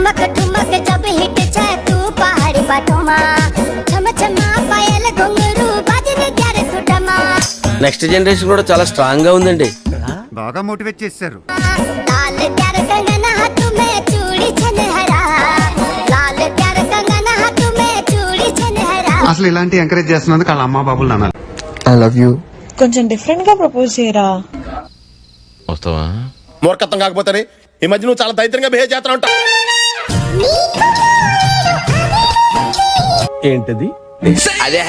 ठुमक ठुमक जब हिट जाए तू पहाड़ी बातों छम छमा पायल घुंगरू बाजने ग्यारह सुटमा నెక్స్ట్ జనరేషన్ కూడా చాలా స్ట్రాంగ్ గా ఉందండి. బాగా మోటివేట్ చేశారు. लाल प्यार कंगन हाथ में चूड़ी छनहरा लाल प्यार कंगन हाथ में चूड़ी छनहरा అసలు ఇలాంటి ఎంకరేజ్ చేస్తున్నందుకు వాళ్ళ అమ్మా బాబులు నాన్న ఐ లవ్ యూ. కొంచెం డిఫరెంట్ గా ప్రపోజ్ చేయరా. వస్తావా? మూర్ఖత్వం కాకపోతే ఈ మధ్య నువ్వు చాలా దైత్యంగా బిహేవ్ చేస్తా ఉంటావు. ఏంటది? అదే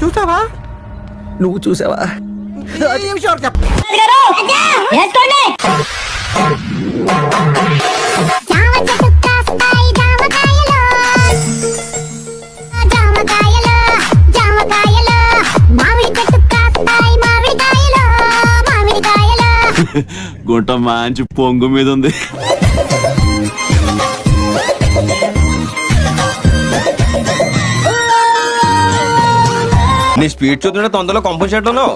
చూసావా? నువ్వు చూసావా? గుంట మంచి పొంగు మీద ఉంది. నీ స్పీడ్ చూస్తుంటే తొందరలో కంపోజ్ చేయడంలో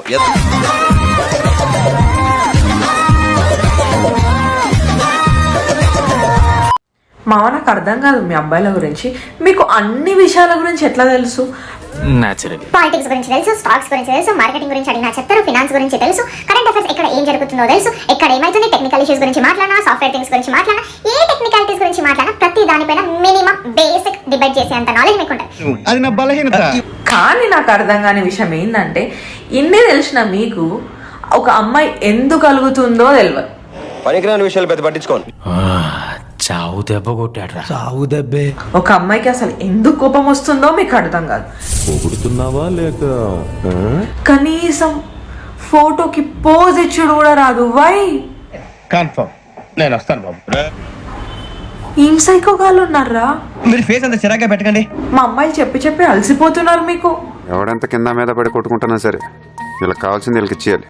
మావ నాకు అర్థం కాదు మీ అబ్బాయిల గురించి. మీకు అన్ని విషయాల గురించి ఎట్లా తెలుసు? పాలిటిక్స్ గురించి తెలుసు, స్టాక్స్ గురించి తెలుసు, మార్కెటింగ్ గురించి అడిగినా చెప్తారు, ఫినాన్స్ గురించి తెలుసు, కరెంట్ అఫైర్స్ ఎక్కడ ఏం జరుగుతుందో తెలుసు, ఎక్కడ ఏమైతుంది, టెక్నికల్ ఇష్యూస్ గురించి మాట్లాడినా, సాఫ్ట్వేర్ థింగ్స్ గురించి మాట్లాడినా, ఏ టెక్నికాలిటీస్ గురించి మాట్లాడినా ప్రతి దానిపైన మినిమం బేసిక్ డిబేట్ చేసేంత నాలెడ్జ్ మీకు ఉంటుంది. అది నా బలహీనత. కానీ నాకు అర్థం కాని విషయం ఏంటంటే ఇన్ని తెలిసిన మీకు ఒక అమ్మాయి ఎందుకు కలుగుతుందో తెలియదు. పనికిరాని విషయాలు పెద్ద పట్టించుకోండి. చావు దెబ్బ కొట్టాడు. చావు దెబ్బే. ఒక అమ్మాయికి అసలు ఎందుకు కోపం వస్తుందో మీకు అర్థం కాదు. పొగుడుతున్నావా లేక కనీసం ఫోటోకి పోజ్ ఇచ్చుడు కూడా రాదు. వై? కన్ఫర్మ్ నేను వస్తాను బాబు. ఏం సైకోగాళ్ళు ఉన్నారా? మీరు ఫేస్ అంత చిరాగ్గా పెట్టకండి. మా అమ్మాయిలు చెప్పి చెప్పి అలసిపోతున్నారు మీకు. ఎవడెంత కింద మీద పడి కొట్టుకుంటున్నా సరే వీళ్ళకి కావాల్సింది వీళ్ళకి ఇచ్చేయాలి.